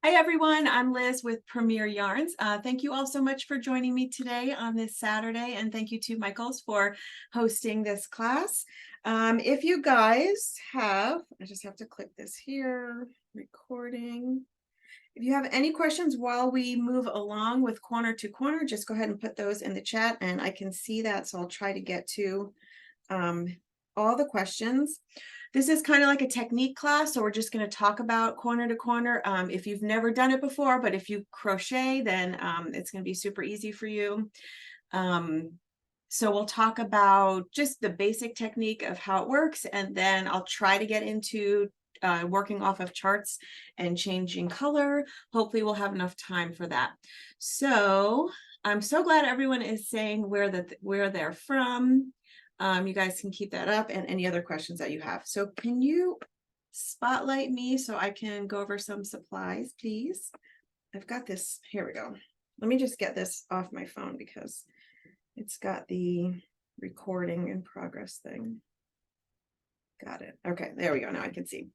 Hi everyone, I'm Liz with Premier Yarns. Thank you all so much for joining me today on this Saturday, and thank you to Michaels for hosting this class. If you guys have, I just have to click this here, recording. If you have any questions while we move along with corner to corner, just go ahead and put those in the chat and I can see that, so I'll try to get to all the questions. This is kind of like a technique class, so we're just going to talk about corner to corner. If you've never done it before, but if you crochet, then it's going to be super easy for you. So we'll talk about just the basic technique of how it works, and then I'll try to get into working off of charts and changing color. Hopefully we'll have enough time for that. So I'm so glad everyone is saying where they're from. You guys can keep that up, and any other questions that you have. So can you spotlight me so I can go over some supplies, please? I've got this. Here we go. Let me just get this off my phone because it's got the recording in progress thing. Got it. Okay, there we go. Now I can see.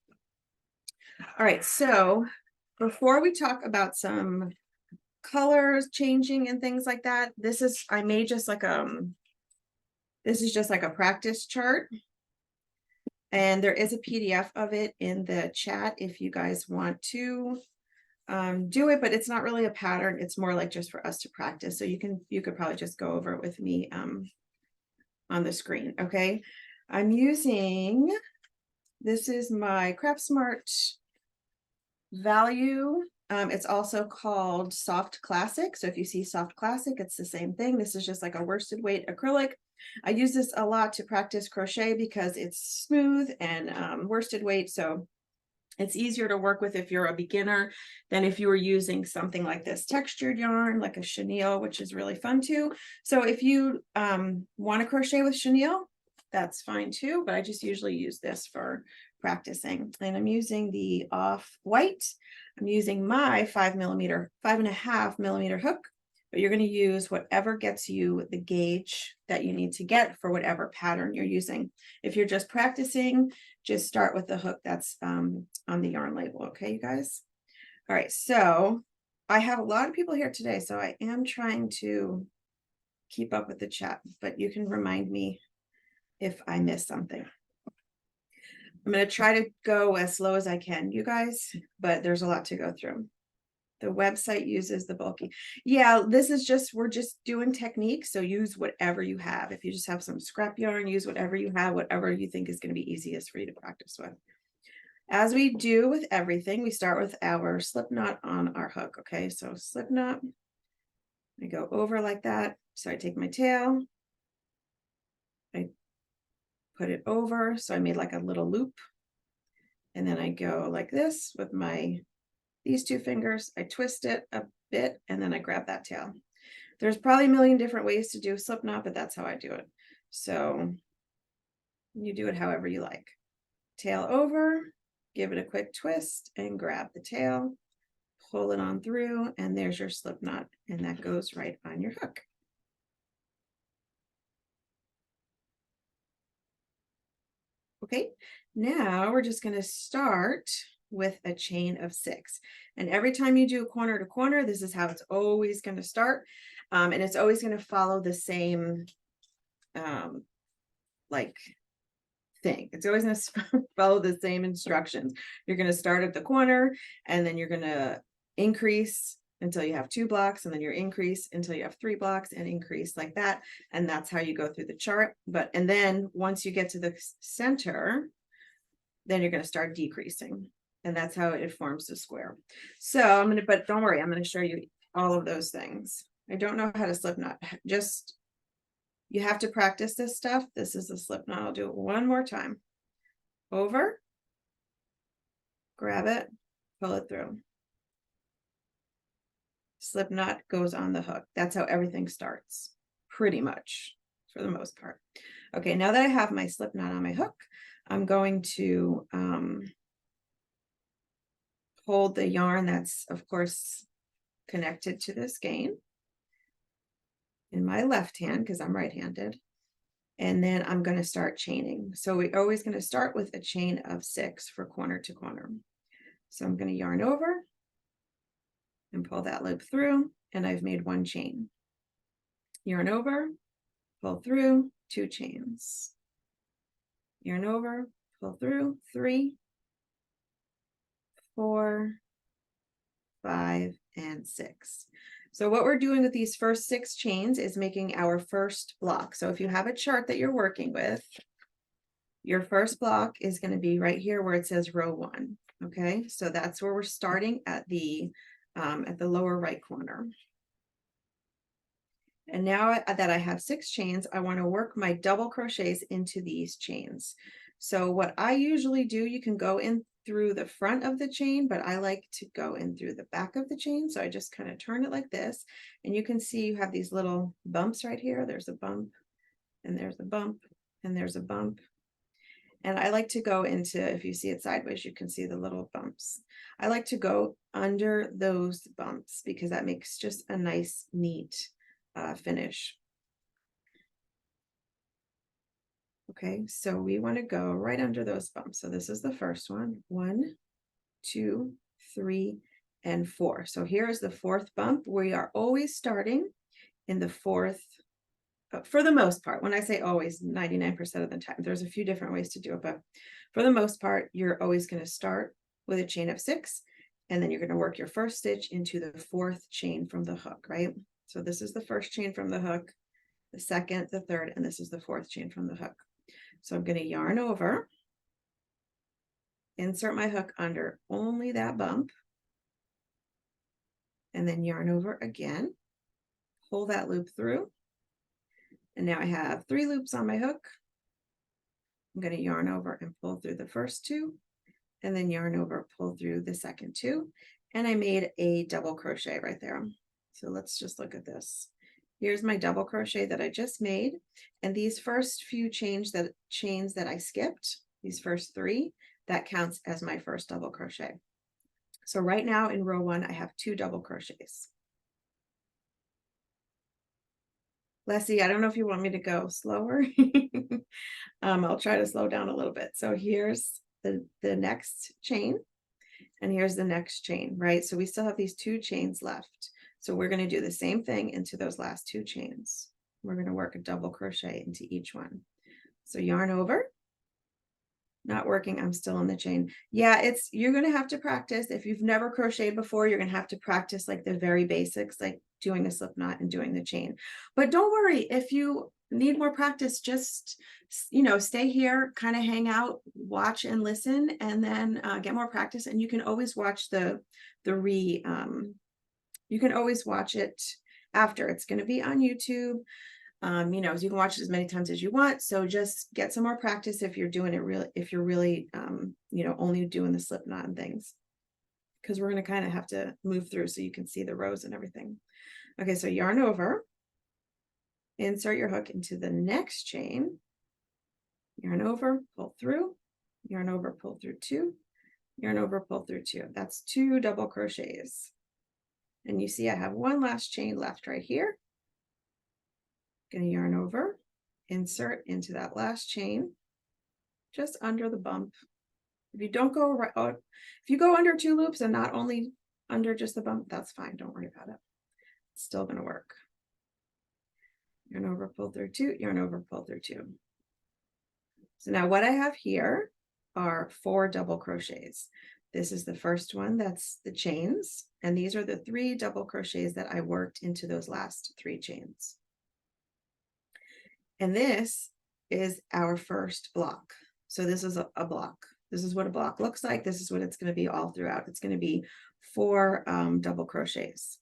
All right, so before we talk about some colors changing and things like that, I made just like this is just like a practice chart, and there is a PDF of it in the chat if you guys want to do it, but it's not really a pattern. It's more like just for us to practice. So you could probably just go over it with me on the screen. Okay, I'm using, this is my Craft Smart value. It's also called Soft Classic. So if you see Soft Classic, it's the same thing. This is just like a worsted weight acrylic. I use this a lot to practice crochet because it's smooth and worsted weight. So it's easier to work with if you're a beginner than if you were using something like this textured yarn, like a chenille, which is really fun too. So if you want to crochet with chenille, that's fine too, but I just usually use this for practicing. And I'm using the off-white. I'm using my 5.5 millimeter hook, but you're going to use whatever gets you the gauge that you need to get for whatever pattern you're using. If you're just practicing, just start with the hook that's on the yarn label. Okay, you guys? All right, so I have a lot of people here today, so I am trying to keep up with the chat, but you can remind me if I miss something. I'm going to try to go as slow as I can, you guys, but there's a lot to go through. The website uses the bulky. Yeah, this is just, we're just doing techniques. So use whatever you have. If you just have some scrap yarn, use whatever you have, whatever you think is going to be easiest for you to practice with. As we do with everything, we start with our slip knot on our hook. Okay, so slip knot, I go over like that. So I take my tail, I put it over. So I made like a little loop. And then I go like this with these two fingers, I twist it a bit, and then I grab that tail. There's probably a million different ways to do a slip knot, but that's how I do it. So you do it however you like. Tail over, give it a quick twist, and grab the tail, pull it on through, and there's your slip knot, and that goes right on your hook. Okay, now we're just going to start with a chain of 6, and every time you do corner to corner, this is how it's always going to start, and it's always going to follow the same like thing. It's always going to follow the same instructions. You're going to start at the corner, and then you're going to increase until you have 2 blocks, and then you increase until you have 3 blocks, and increase like that, and that's how you go through the chart. And then once you get to the center, then you're going to start decreasing, and that's how it forms the square. So but don't worry, I'm going to show you all of those things. I don't know how to slip knot. Just, you have to practice this stuff. This is a slip knot. I'll do it one more time. Over, grab it, pull it through. Slip knot goes on the hook. That's how everything starts, pretty much, for the most part. Okay, now that I have my slip knot on my hook, I'm going to hold the yarn that's, of course, connected to the skein in my left hand because I'm right-handed, and then I'm going to start chaining. So we're always going to start with a chain of 6 for corner to corner. So I'm going to yarn over, and pull that loop through, and I've made one chain. Yarn over, pull through, 2 chains. Yarn over, pull through, 3, 4, 5, and 6. So what we're doing with these first 6 chains is making our first block. So if you have a chart that you're working with, your first block is going to be right here where it says row 1. Okay, so that's where we're starting at the lower right corner. And now that I have 6 chains, I want to work my double crochets into these chains. So what I usually do, you can go in through the front of the chain, but I like to go in through the back of the chain. So I just kind of turn it like this, and you can see you have these little bumps right here. There's a bump, and there's a bump, and there's a bump. And I like to go into, if you see it sideways, you can see the little bumps. I like to go under those bumps because that makes just a nice, neat finish. Okay, so we want to go right under those bumps. So this is the first one. 1, 2, 3, and 4. So here is the 4th bump. We are always starting in the 4th, for the most part. When I say always, 99% of the time. There's a few different ways to do it, but for the most part, you're always going to start with a chain of 6, and then you're going to work your first stitch into the 4th chain from the hook, right? So this is the first chain from the hook, the 2nd, the 3rd, and this is the 4th chain from the hook. So I'm going to yarn over, insert my hook under only that bump, and then yarn over again, pull that loop through, and now I have 3 loops on my hook. I'm going to yarn over and pull through the first 2, and then yarn over, pull through the second 2, and I made a double crochet right there. So let's just look at this. Here's my double crochet that I just made, and these first few chains that I skipped, these first 3, that counts as my first double crochet. So right now in row 1, I have 2 double crochets. Leslie, I don't know if you want me to go slower. I'll try to slow down a little bit. So here's the next chain, and here's the next chain, right? So we still have these 2 chains left. So we're going to do the same thing into those last 2 chains. We're going to work a double crochet into each one. So yarn over, not working, I'm still in the chain. Yeah, you're going to have to practice. If you've never crocheted before, you're going to have to practice like the very basics, like doing a slip knot and doing the chain. But don't worry, if you need more practice, just, stay here, kind of hang out, watch and listen, and then get more practice. And you can always watch you can always watch it after. It's going to be on YouTube. So you can watch it as many times as you want. So just get some more practice if you're doing it if you're really, only doing the slip knot and things, because we're going to kind of have to move through so you can see the rows and everything. Okay, so yarn over, insert your hook into the next chain, yarn over, pull through, yarn over, pull through 2, yarn over, pull through 2. That's 2 double crochets. And you see I have one last chain left right here. Going to yarn over, insert into that last chain, just under the bump. If you don't go right, if you go under 2 loops and not only under just the bump, that's fine. Don't worry about it. It's still going to work. Yarn over, pull through 2, yarn over, pull through 2. So now what I have here are 4 double crochets. This is the first one, that's the chains, and these are the 3 double crochets that I worked into those last 3 chains. And this is our first block. So this is a block. This is what a block looks like. This is what it's going to be all throughout. It's going to be 4 double crochets.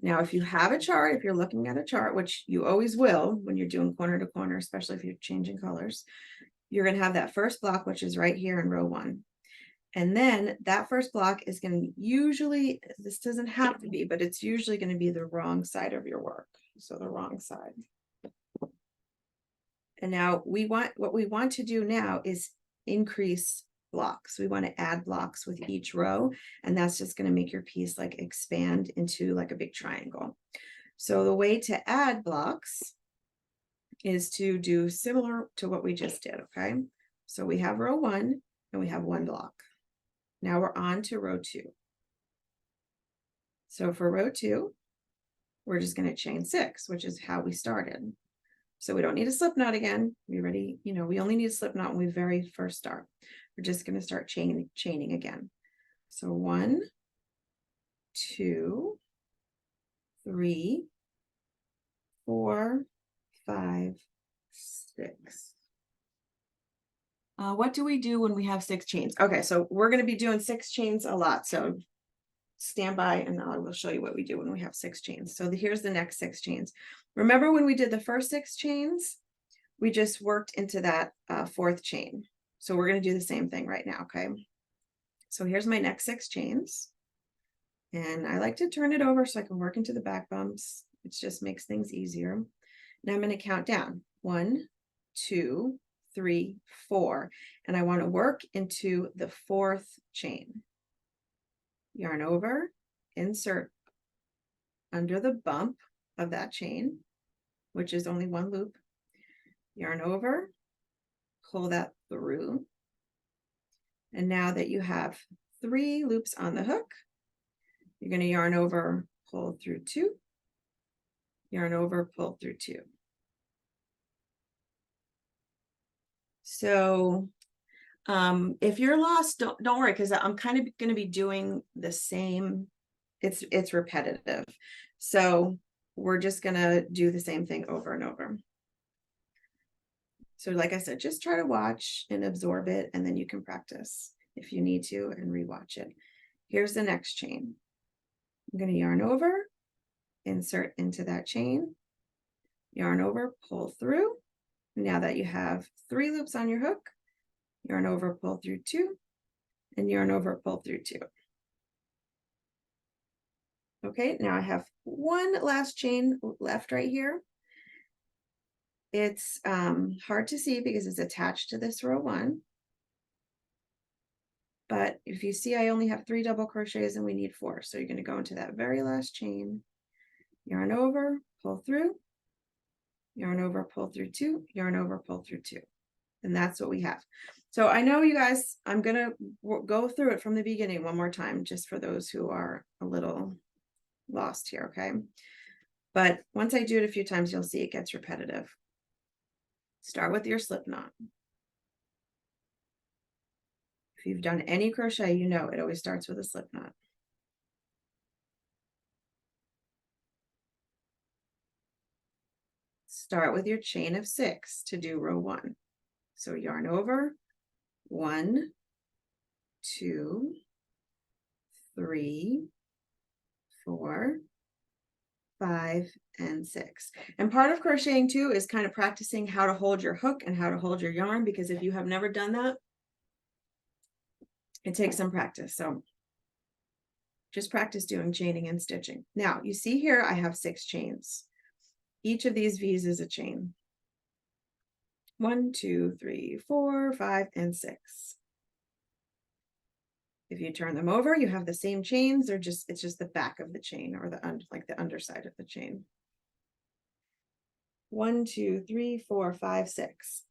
Now, if you have a chart, if you're looking at a chart, which you always will when you're doing corner to corner, especially if you're changing colors, you're going to have that first block, which is right here in row 1. And then that first block is going to usually, this doesn't have to be, but it's usually going to be the wrong side of your work. So the wrong side. And now what we want to do now is increase blocks. We want to add blocks with each row, and that's just going to make your piece like expand into like a big triangle. So the way to add blocks is to do similar to what we just did. Okay, so we have row 1 and we have 1 block. Now we're on to row 2. So for row 2, we're just going to chain 6, which is how we started. So we don't need a slip knot again. We already, we only need a slip knot when we very first start. We're just going to start chaining again. So 1, 2, 3, 4, 5, 6. What do we do when we have 6 chains? Okay, so we're going to be doing 6 chains a lot. So stand by and I will show you what we do when we have 6 chains. So here's the next 6 chains. Remember when we did the first 6 chains, we just worked into that 4th chain. So we're going to do the same thing right now. Okay. So here's my next 6 chains. And I like to turn it over so I can work into the back bumps. It just makes things easier. Now I'm going to count down 1, 2, 3, 4. And I want to work into the 4th chain. Yarn over, insert under the bump of that chain, which is only 1 loop. Yarn over, pull that through. And now that you have 3 loops on the hook, you're going to yarn over, pull through 2, yarn over, pull through 2. So if you're lost, don't worry, because I'm kind of going to be doing the same. It's repetitive. So we're just going to do the same thing over and over. So like I said, just try to watch and absorb it, and then you can practice if you need to and rewatch it. Here's the next chain. I'm going to yarn over, insert into that chain, yarn over, pull through. Now that you have 3 loops on your hook, yarn over, pull through 2, and yarn over, pull through 2. Okay, now I have 1 last chain left right here. It's hard to see because it's attached to this row 1. But if you see, I only have 3 double crochets and we need 4. So you're going to go into that very last chain, yarn over, pull through, yarn over, pull through 2, yarn over, pull through 2. And that's what we have. So I know you guys, I'm going to go through it from the beginning one more time, just for those who are a little lost here, okay? But once I do it a few times, you'll see it gets repetitive. Start with your slip knot. If you've done any crochet, you know it always starts with a slip knot. Start with your chain of 6 to do row 1. So yarn over, 1, 2, 3, 4, 5, and 6. And part of crocheting too is kind of practicing how to hold your hook and how to hold your yarn, because if you have never done that, it takes some practice. So just practice doing chaining and stitching. Now you see here, I have 6 chains. Each of these V's is a chain. 1, 2, 3, 4, 5, and 6. If you turn them over, you have the same chains. It's just the back of the chain, or like the underside of the chain. 1, 2, 3, 4, 5, 6.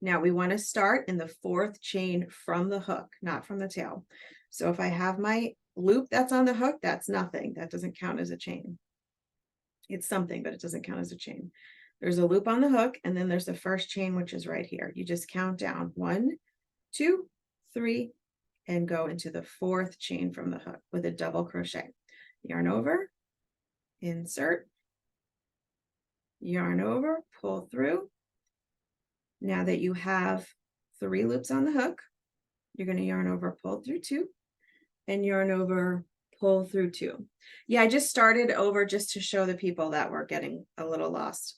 Now we want to start in the 4th chain from the hook, not from the tail. So if I have my loop that's on the hook, that's nothing. That doesn't count as a chain. It's something, but it doesn't count as a chain. There's a loop on the hook, and then there's the first chain, which is right here. You just count down 1, 2, 3, and go into the 4th chain from the hook with a double crochet. Yarn over, insert, yarn over, pull through. Now that you have 3 loops on the hook, you're going to yarn over, pull through 2, and yarn over, pull through 2. Yeah, I just started over just to show the people that were getting a little lost.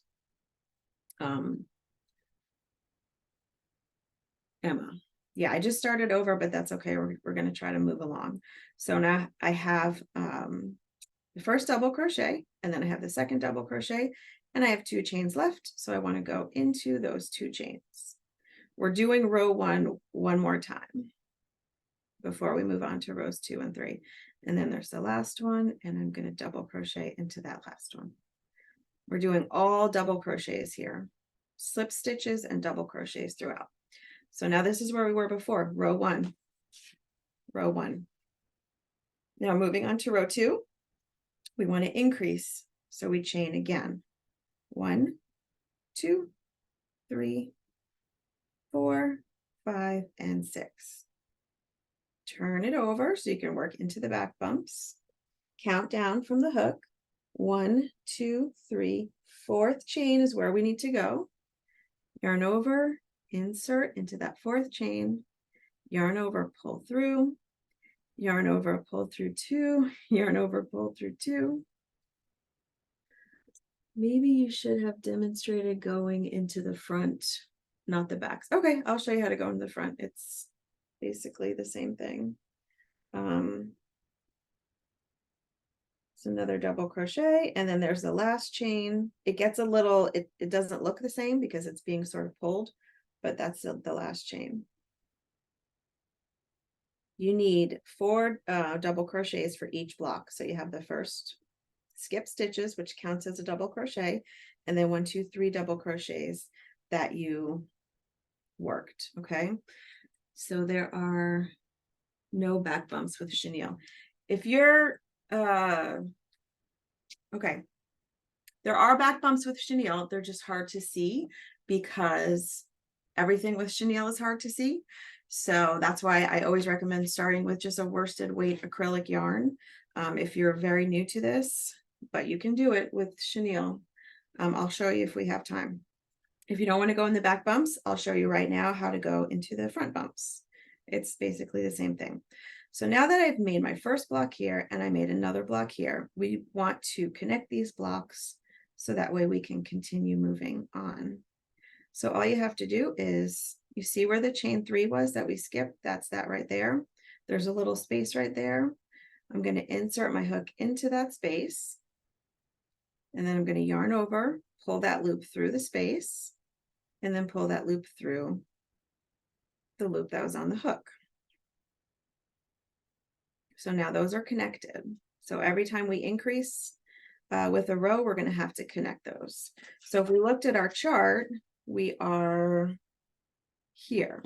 Emma. Yeah, I just started over, but that's okay. We're going to try to move along. So now I have the first double crochet, and then I have the second double crochet, and I have 2 chains left. So I want to go into those 2 chains. We're doing row 1 one more time before we move on to rows 2 and 3. And then there's the last one, and I'm going to double crochet into that last one. We're doing all double crochets here, slip stitches and double crochets throughout. So now this is where we were before, row 1, row 1. Now moving on to row 2, We want to increase, so we chain again. 1, 2, 3, 4, 5, and 6. Turn it over so you can work into the back bumps. Count down from the hook. 1, 2, 3, 4th chain is where we need to go. Yarn over, insert into that 4th chain, yarn over, pull through, yarn over, pull through 2, yarn over, pull through 2. Maybe you should have demonstrated going into the front, not the backs. Okay, I'll show you how to go into the front. It's basically the same thing. It's another double crochet, and then there's the last chain. It gets a little, it doesn't look the same because it's being sort of pulled, but that's the last chain. You need 4 double crochets for each block. So you have the first skip stitches, which counts as a double crochet, and then 1, 2, 3 double crochets that you worked. Okay, so there are no back bumps with chenille. If you're okay, there are back bumps with chenille, they're just hard to see because everything with chenille is hard to see. So that's why I always recommend starting with just a worsted weight acrylic yarn if you're very new to this, but you can do it with chenille. I'll show you if we have time. If you don't want to go in the back bumps, I'll show you right now how to go into the front bumps. It's basically the same thing. So now that I've made my first block here and I made another block here, we want to connect these blocks so that way we can continue moving on. So all you have to do is, you see where the chain 3 was that we skipped? That's that right there. There's a little space right there. I'm going to insert my hook into that space, and then I'm going to yarn over, pull that loop through the space, and then pull that loop through the loop that was on the hook. So now those are connected. So every time we increase with a row, we're going to have to connect those. So if we looked at our chart, we are here.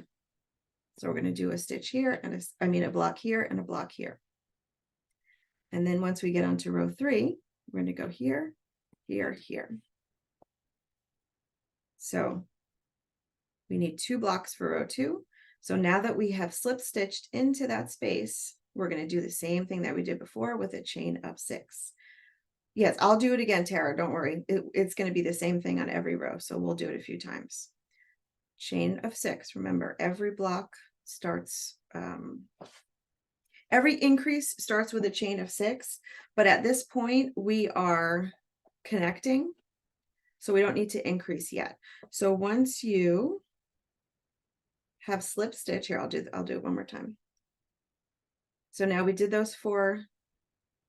So we're going to do a stitch here and a block here and a block here. And then once we get onto row 3, we're going to go here, here, here. So we need 2 blocks for row 2. So now that we have slip stitched into that space, we're going to do the same thing that we did before with a chain of 6. Yes, I'll do it again, Tara. Don't worry. It's going to be the same thing on every row. So we'll do it a few times. Chain of 6. Remember, every block starts, every increase starts with a chain of 6. But at this point, we are connecting. So we don't need to increase yet. So once you have slip stitch here, I'll do it one more time. So now we did those 4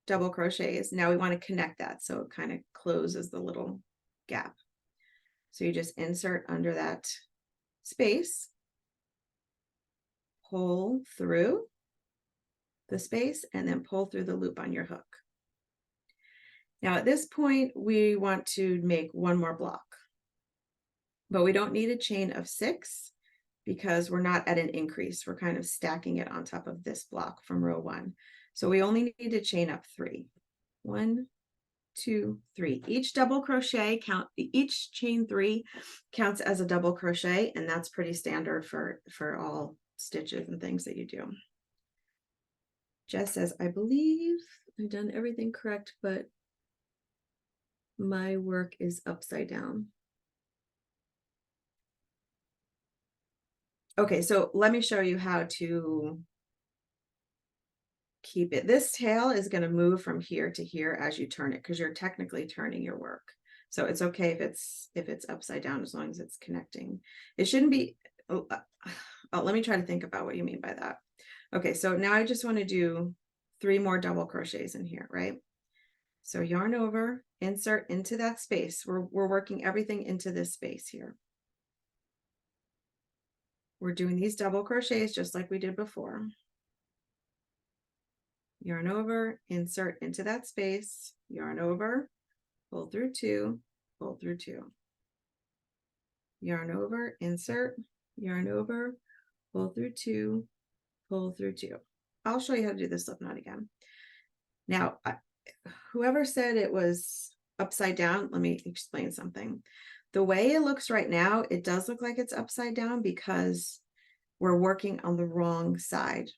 double crochets. Now we want to connect that so it kind of closes the little gap. So you just insert under that space, pull through the space, and then pull through the loop on your hook. Now at this point, we want to make 1 more block, but we don't need a chain of 6 because we're not at an increase. We're kind of stacking it on top of this block from row 1. So we only need to chain up 3. 1, 2, 3. Each double crochet each chain 3 counts as a double crochet, and that's pretty standard for all stitches and things that you do. Jess says, I believe I've done everything correct, but my work is upside down. Okay, so let me show you how to keep it. This tail is going to move from here to here as you turn it, because you're technically turning your work. So it's okay if it's upside down as long as it's connecting. It shouldn't be. Let me try to think about what you mean by that. Okay, so now I just want to do 3 more double crochets in here, right? So yarn over, insert into that space. We're working everything into this space here. We're doing these double crochets just like we did before. Yarn over, insert into that space, yarn over, pull through 2, pull through 2. Yarn over, insert, yarn over, pull through 2, pull through 2. I'll show you how to do this slip knot again. Now, whoever said it was upside down, let me explain something. The way it looks right now, it does look like it's upside down because we're working on the wrong side.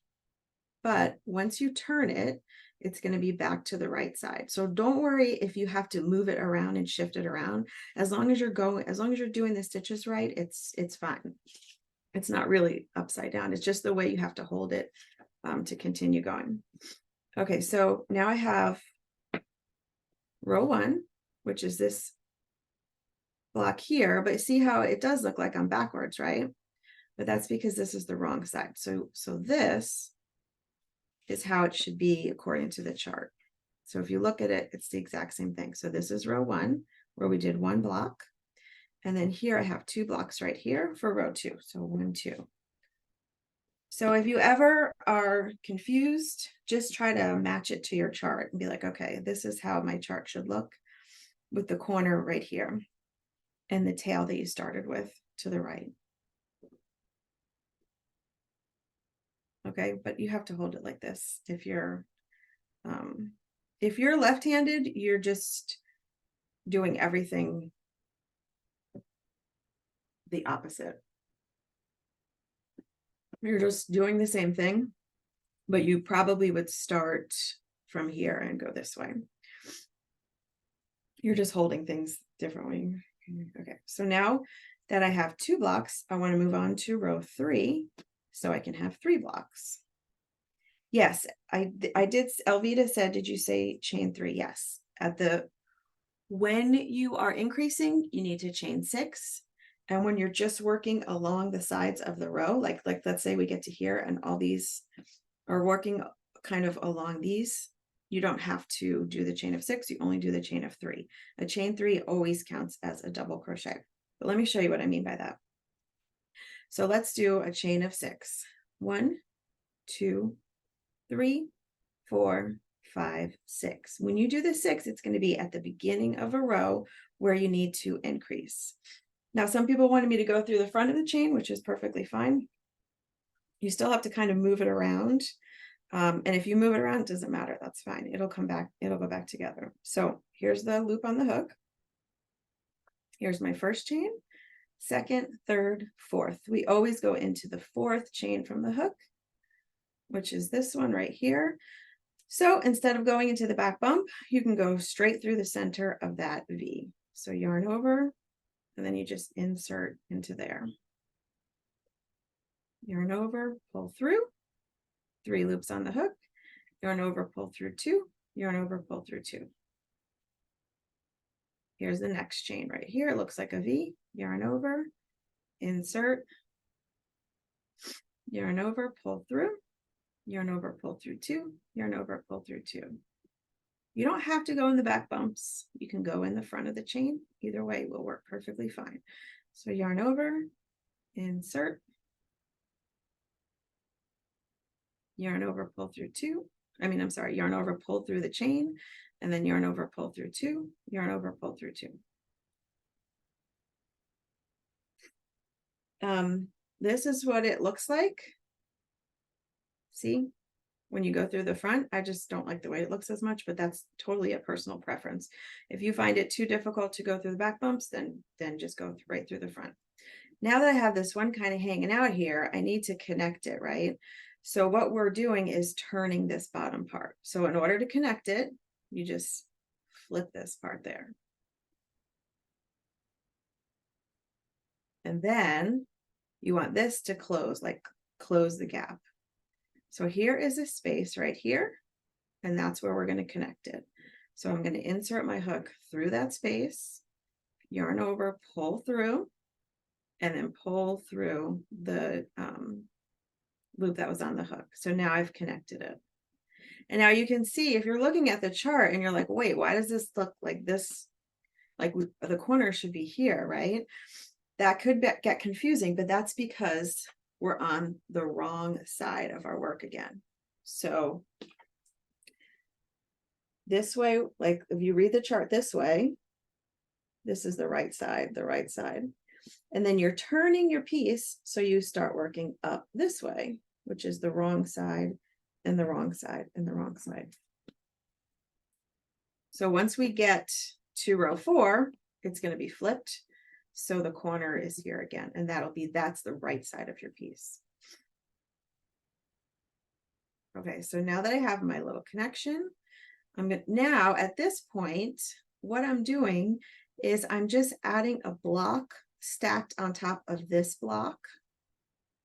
But once you turn it, it's going to be back to the right side. So don't worry if you have to move it around and shift it around. As long as you're doing the stitches right, it's fine. It's not really upside down. It's just the way you have to hold it to continue going. Okay, so now I have row 1, which is this block here, but see how it does look like I'm backwards, right? But that's because this is the wrong side. So this is how it should be according to the chart. So if you look at it, it's the exact same thing. So this is row 1, where we did 1 block. And then here I have 2 blocks right here for row 2. So 1, 2. So if you ever are confused, just try to match it to your chart and be like, okay, this is how my chart should look with the corner right here and the tail that you started with to the right. Okay, but you have to hold it like this. If you're left-handed, you're just doing everything the opposite. You're just doing the same thing, but you probably would start from here and go this way. You're just holding things differently. Okay, so now that I have 2 blocks, I want to move on to row 3 so I can have 3 blocks. Yes, I did. Elvita said, did you say chain 3? Yes. When you are increasing, you need to chain 6. And when you're just working along the sides of the row, like let's say we get to here and all these are working kind of along these, you don't have to do the chain of 6, you only do the chain of 3. A chain 3 always counts as a double crochet. But let me show you what I mean by that. So let's do a chain of 6. 1, 2, 3, 4, 5, 6. When you do the 6, it's going to be at the beginning of a row where you need to increase. Now, some people wanted me to go through the front of the chain, which is perfectly fine. You still have to kind of move it around. And if you move it around, it doesn't matter. That's fine. It'll come back. It'll go back together. So here's the loop on the hook. Here's my first chain, second, third, fourth. We always go into the 4th chain from the hook, which is this one right here. So instead of going into the back bump, you can go straight through the center of that V. So yarn over, and then you just insert into there. Yarn over, pull through, 3 loops on the hook, yarn over, pull through 2, yarn over, pull through 2. Here's the next chain right here. It looks like a V, yarn over, insert, yarn over, pull through, yarn over, pull through 2, yarn over, pull through 2. You don't have to go in the back bumps. You can go in the front of the chain. Either way will work perfectly fine. So yarn over, insert, yarn over, pull through 2. Yarn over, pull through the chain, and then yarn over, pull through 2, yarn over, pull through 2. This is what it looks like. See? When you go through the front, I just don't like the way it looks as much, but that's totally a personal preference. If you find it too difficult to go through the back bumps, then just go right through the front. Now that I have this one kind of hanging out here, I need to connect it, right? So what we're doing is turning this bottom part. So in order to connect it, you just flip this part there. And then you want this to close, like close the gap. So here is a space right here, and that's where we're going to connect it. So I'm going to insert my hook through that space, yarn over, pull through, and then pull through the loop that was on the hook. So now I've connected it. And now you can see if you're looking at the chart and you're like, wait, why does this look like this? Like the corner should be here, right? That could get confusing, but that's because we're on the wrong side of our work again. So this way, like if you read the chart this way, this is the right side. And then you're turning your piece. So you start working up this way, which is the wrong side and the wrong side and the wrong side. So once we get to row 4, it's going to be flipped. So the corner is here again, and that's the right side of your piece. Okay, so now that I have my little connection, now at this point, what I'm doing is I'm just adding a block stacked on top of this block.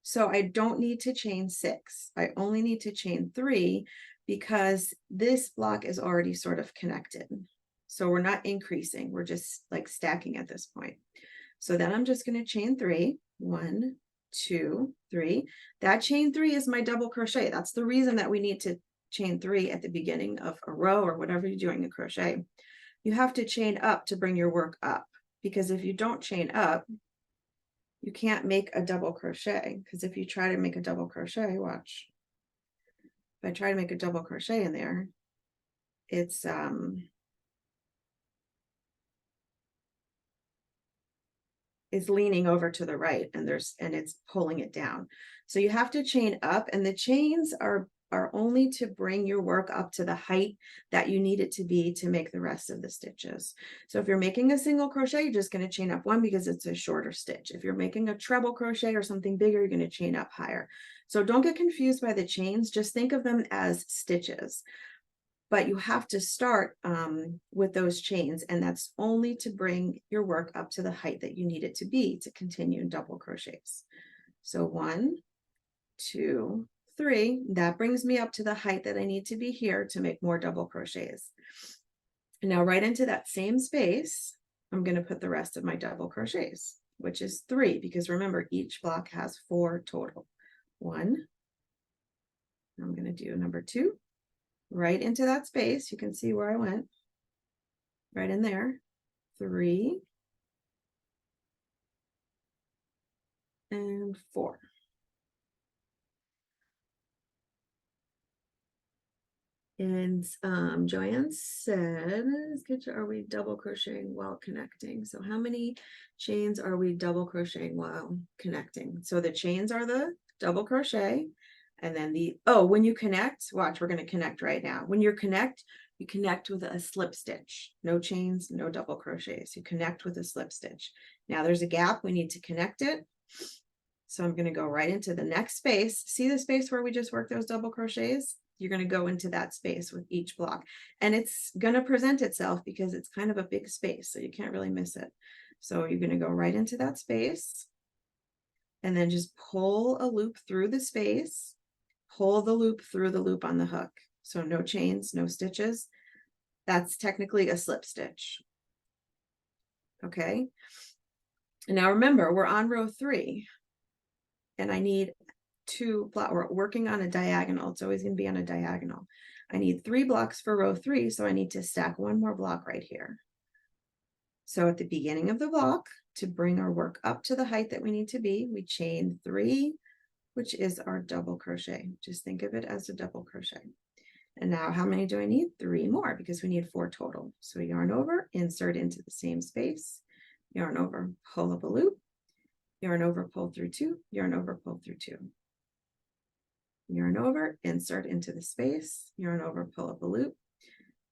So I don't need to chain 6. I only need to chain 3 because this block is already sort of connected. So we're not increasing, we're just like stacking at this point. So then I'm just going to chain 3. 1, 2, 3. That chain 3 is my double crochet. That's the reason that we need to chain 3 at the beginning of a row or whatever you're doing in crochet. You have to chain up to bring your work up, because if you don't chain up, you can't make a double crochet. Because if you try to make a double crochet, watch. If I try to make a double crochet in there, it's leaning over to the right, and it's pulling it down. So you have to chain up, and the chains are only to bring your work up to the height that you need it to be to make the rest of the stitches. So if you're making a single crochet, you're just going to chain up 1 because it's a shorter stitch. If you're making a treble crochet or something bigger, you're going to chain up higher. So don't get confused by the chains, just think of them as stitches. But you have to start with those chains, and that's only to bring your work up to the height that you need it to be to continue in double crochets. So 1, 2, 3, that brings me up to the height that I need to be here to make more double crochets. And now right into that same space, I'm going to put the rest of my double crochets, which is 3, because remember, each block has 4 total. 1, I'm going to do number 2. Right into that space, you can see where I went, right in there. 3 and 4. And Joanne said, are we double crocheting while connecting? So how many chains are we double crocheting while connecting? So the chains are the double crochet, and then when you connect, watch, we're going to connect right now. When you connect with a slip stitch. No chains, no double crochets. You connect with a slip stitch. Now there's a gap, we need to connect it. So I'm going to go right into the next space. See the space where we just worked those double crochets? You're going to go into that space with each block, and it's going to present itself because it's kind of a big space, so you can't really miss it. So you're going to go right into that space, and then just pull a loop through the space, pull the loop through the loop on the hook. So no chains, no stitches. That's technically a slip stitch. Okay. And now remember, we're on row 3, and I need 2 blocks. We're working on a diagonal. It's always going to be on a diagonal. I need 3 blocks for row 3, so I need to stack 1 more block right here. So at the beginning of the block, to bring our work up to the height that we need to be, we chain 3, which is our double crochet. Just think of it as a double crochet. And now how many do I need? 3 more, because we need 4 total. So yarn over, insert into the same space, yarn over, pull up a loop, yarn over, pull through 2, yarn over, pull through 2. Yarn over, insert into the space, yarn over, pull up a loop,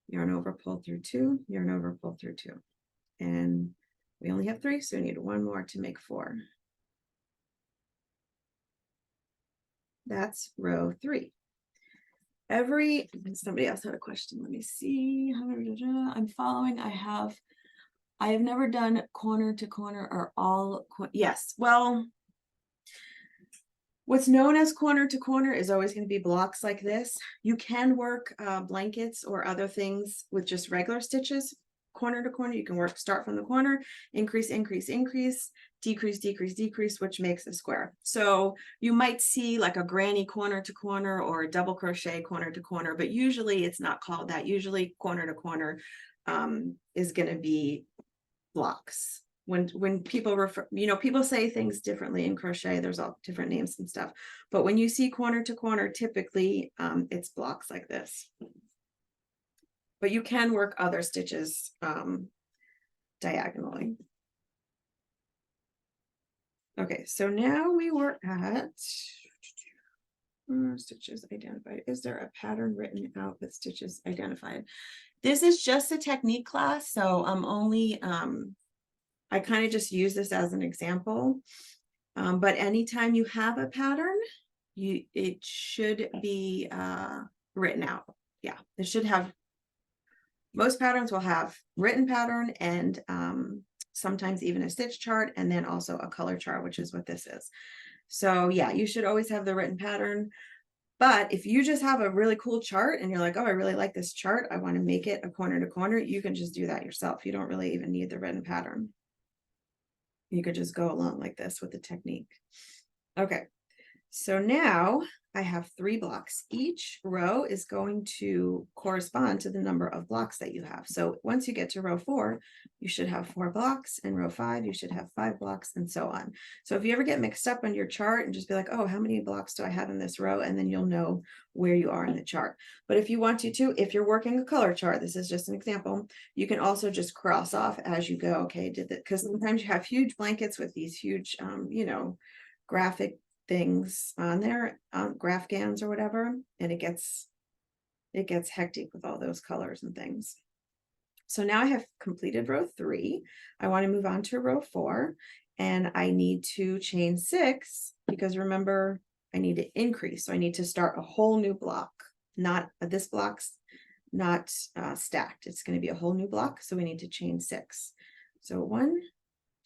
yarn over, pull through 2, yarn over, pull through 2. And we only have 3, so we need 1 more to make 4. That's row 3. Somebody else had a question. Let me see. I'm following. I have never done corner to corner or all. Yes. Well, what's known as corner to corner is always going to be blocks like this. You can work blankets or other things with just regular stitches. Corner to corner, you can start from the corner, increase, increase, increase, decrease, decrease, decrease, which makes a square. So you might see like a granny corner to corner or a double crochet corner to corner, but usually it's not called that. Usually corner to corner is going to be blocks. When people refer, people say things differently in crochet, there's all different names and stuff, but when you see corner to corner, typically it's blocks like this. But you can work other stitches diagonally. Okay, so now we were at Stitches identified. Is there a pattern written out with stitches identified? This is just a technique class, so I'm only I kind of just use this as an example. But anytime you have a pattern, it should be written out. Yeah, it should have, most patterns will have written pattern and sometimes even a stitch chart, and then also a color chart, which is what this is. So yeah, you should always have the written pattern. But if you just have a really cool chart and you're like, oh, I really like this chart, I want to make it a corner to corner, you can just do that yourself. You don't really even need the written pattern. You could just go along like this with the technique. Okay, so now I have 3 blocks. Each row is going to correspond to the number of blocks that you have. So once you get to row 4, you should have 4 blocks, and row 5, you should have 5 blocks, and so on. So if you ever get mixed up on your chart and just be like, oh, how many blocks do I have in this row? And then you'll know where you are in the chart. But if you want to, if you're working a color chart, this is just an example, you can also just cross off as you go. Okay, did that, because sometimes you have huge blankets with these huge, graphic things on there, graph gans or whatever, and it gets hectic with all those colors and things. So now I have completed row 3. I want to move on to row 4, and I need to chain 6 because remember, I need to increase. So I need to start a whole new block, not this block's not stacked. It's going to be a whole new block. So we need to chain 6. So 1,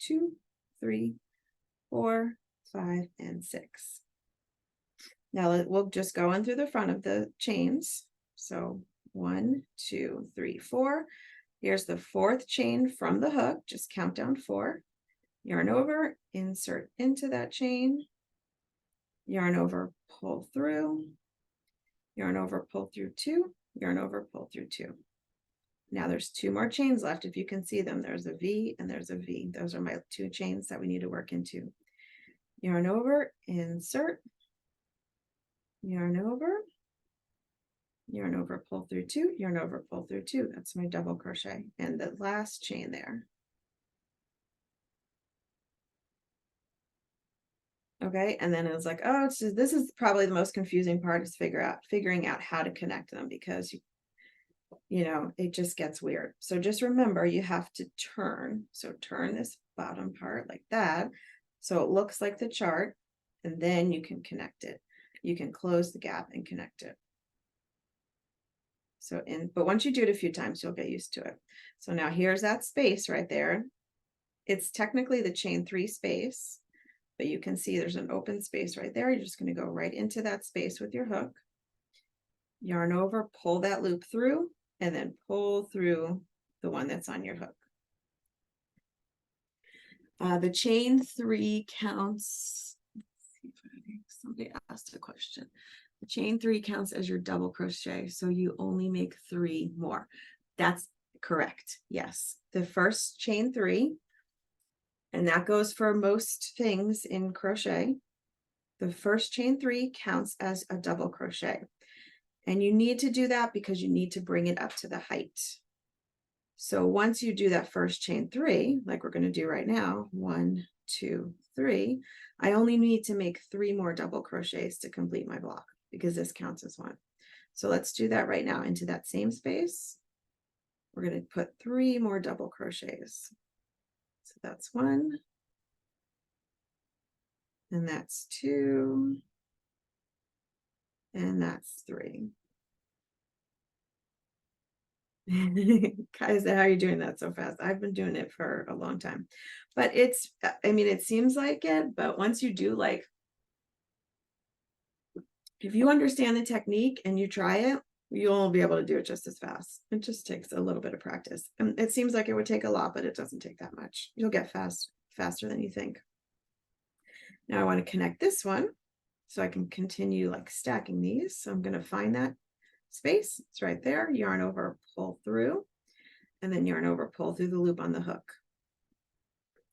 2, 3, 4, 5, and 6. Now we'll just go in through the front of the chains. So 1, 2, 3, 4. Here's the 4th chain from the hook. Just count down 4. Yarn over, insert into that chain. Yarn over, pull through. Yarn over, pull through 2. Yarn over, pull through 2. Now there's 2 more chains left. If you can see them, there's a V and there's a V. Those are my 2 chains that we need to work into. Yarn over, insert, yarn over, pull through 2, yarn over, pull through 2. That's my double crochet, and the last chain there. Okay, and then it was like, oh, this is probably the most confusing part, is figuring out how to connect them, because it just gets weird. So just remember, you have to turn. So turn this bottom part like that, so it looks like the chart, and then you can connect it. You can close the gap and connect it. So but once you do it a few times, you'll get used to it. So now here's that space right there. It's technically the chain 3 space, but you can see there's an open space right there. You're just going to go right into that space with your hook. Yarn over, pull that loop through, and then pull through the one that's on your hook. The chain 3 counts. Let's see if I think somebody asked a question. The chain 3 counts as your double crochet, so you only make 3 more. That's correct. Yes, the first chain 3, and that goes for most things in crochet. The first chain 3 counts as a double crochet, and you need to do that because you need to bring it up to the height. So once you do that first chain 3, like we're going to do right now, 1, 2, 3, I only need to make 3 more double crochets to complete my block, because this counts as 1. So let's do that right now. Into that same space, we're going to put 3 more double crochets. So that's 1, and that's 2, and that's 3. Guys, how are you doing that so fast? I've been doing it for a long time, but it seems like it, but once you do, like, if you understand the technique and you try it, you'll be able to do it just as fast. It just takes a little bit of practice, and it seems like it would take a lot, but it doesn't take that much. You'll get faster than you think. Now I want to connect this one so I can continue like stacking these. So I'm going to find that space. It's right there. Yarn over, pull through, and then yarn over, pull through the loop on the hook.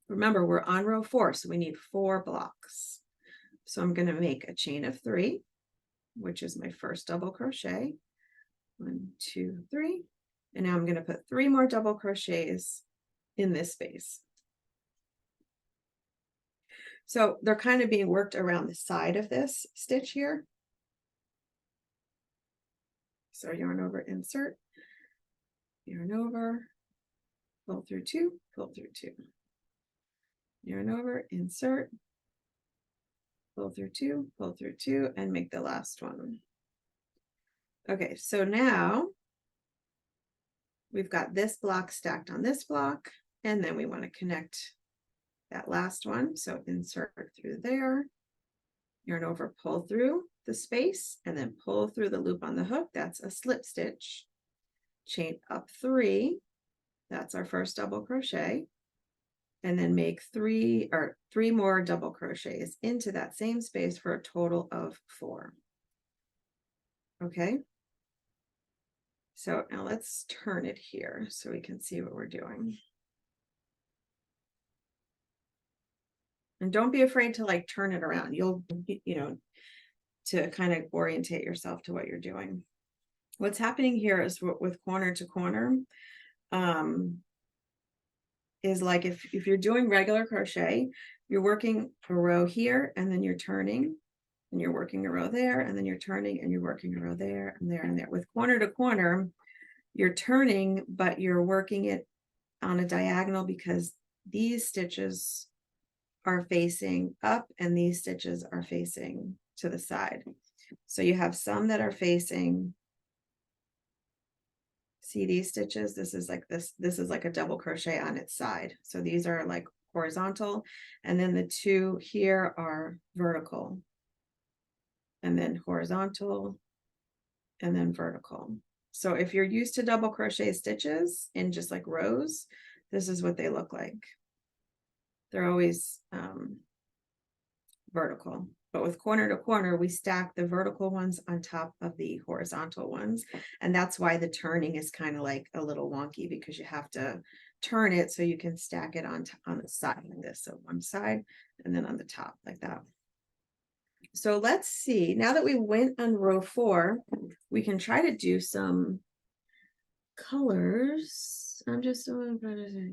Remember, we're on row 4, so we need 4 blocks. So I'm going to make a chain of 3, which is my first double crochet. 1, 2, 3. And now I'm going to put 3 more double crochets in this space. So they're kind of being worked around the side of this stitch here. So yarn over, insert, yarn over, pull through 2, pull through 2, yarn over, insert, pull through 2, pull through 2, and make the last one. Okay, so now we've got this block stacked on this block, and then we want to connect that last one. So insert through there, yarn over, pull through the space, and then pull through the loop on the hook. That's a slip stitch. Chain up 3. That's our first double crochet. And then make 3 more double crochets into that same space for a total of 4. Okay. So now let's turn it here so we can see what we're doing. And don't be afraid to like turn it around. You'll, to kind of orientate yourself to what you're doing. What's happening here is with corner to corner, is like if you're doing regular crochet, you're working a row here and then you're turning and you're working a row there and then you're turning and you're working a row there and there and there. With corner to corner, you're turning, but you're working it on a diagonal because these stitches are facing up and these stitches are facing to the side. So you have some that are facing, see these stitches, this is like a double crochet on its side. So these are like horizontal, and then the 2 here are vertical, and then horizontal, and then vertical. So if you're used to double crochet stitches in just like rows, this is what they look like. They're always vertical, but with corner to corner, we stack the vertical ones on top of the horizontal ones. And that's why the turning is kind of like a little wonky, because you have to turn it so you can stack it on the side like this. So one side and then on the top like that. So let's see, now that we went on row 4, we can try to do some colors. I'm just,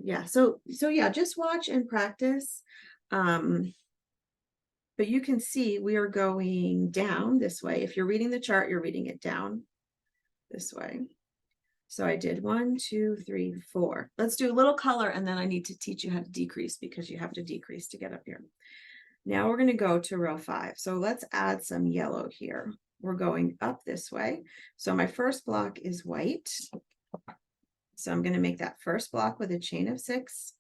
yeah, so yeah, just watch and practice. But you can see we are going down this way. If you're reading the chart, you're reading it down this way. So I did 1, 2, 3, 4. Let's do a little color, and then I need to teach you how to decrease because you have to decrease to get up here. Now we're going to go to row 5. So let's add some yellow here. We're going up this way. So my first block is white. So I'm going to make that first block with a chain of 6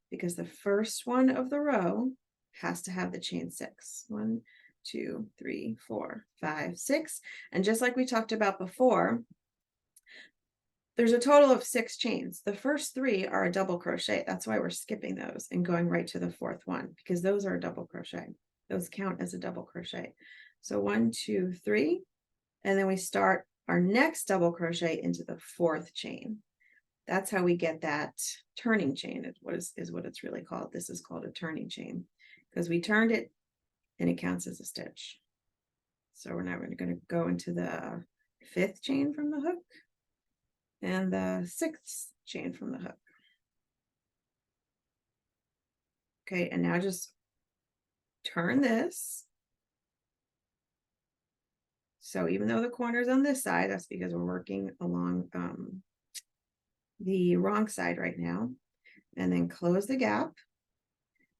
because the first one of the row has to have the chain 6. 1, 2, 3, 4, 5, 6. And just like we talked about before, there's a total of 6 chains. The first 3 are a double crochet. That's why we're skipping those and going right to the 4th one, because those are a double crochet. Those count as a double crochet. So 1, 2, 3, and then we start our next double crochet into the 4th chain. That's how we get that turning chain, is what it's really called. This is called a turning chain because we turned it and it counts as a stitch. So we're now going to go into the 5th chain from the hook and the 6th chain from the hook. Okay, and now just turn this. So even though the corner's on this side, that's because we're working along the wrong side right now. And then close the gap.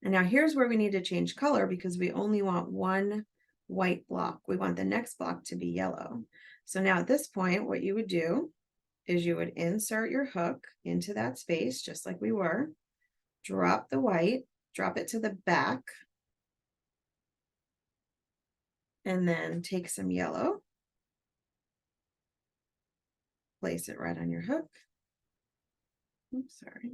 And now here's where we need to change color because we only want one white block. We want the next block to be yellow. So now at this point, what you would do is you would insert your hook into that space, just like we were, drop the white, drop it to the back, and then take some yellow, place it right on your hook. Oops, sorry.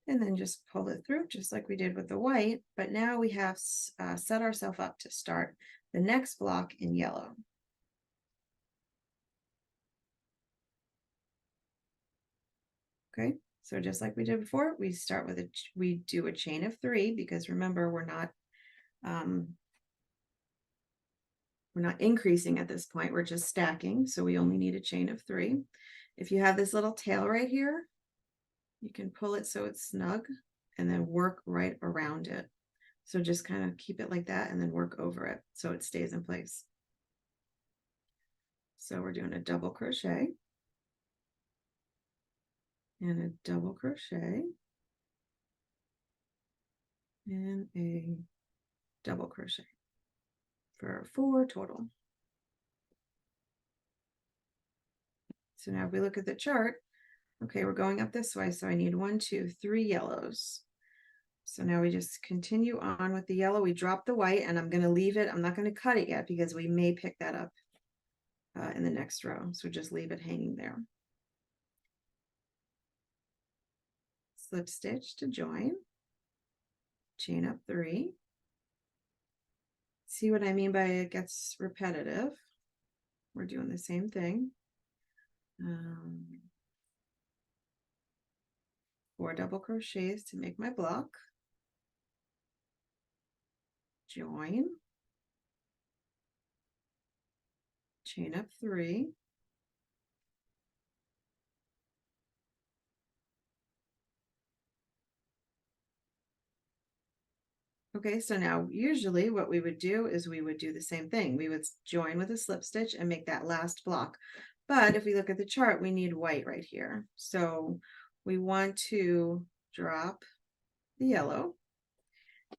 And then just pull it through just like we did with the white, but now we have set ourselves up to start the next block in yellow. Okay, so just like we did before, we start with we do a chain of 3 because remember we're not increasing at this point, we're just stacking, so we only need a chain of 3. If you have this little tail right here, you can pull it so it's snug and then work right around it. So just kind of keep it like that and then work over it so it stays in place. So we're doing a double crochet and a double crochet and a double crochet for 4 total. So now if we look at the chart, okay, we're going up this way. So I need 1, 2, 3 yellows. So now we just continue on with the yellow. We drop the white and I'm going to leave it. I'm not going to cut it yet because we may pick that up in the next row. So just leave it hanging there. Slip stitch to join, chain up 3. See what I mean by it gets repetitive? We're doing the same thing. 4 double crochets to make my block. Join, chain up 3. Okay, so now usually what we would do is we would do the same thing. We would join with a slip stitch and make that last block. But if we look at the chart, we need white right here. So we want to drop the yellow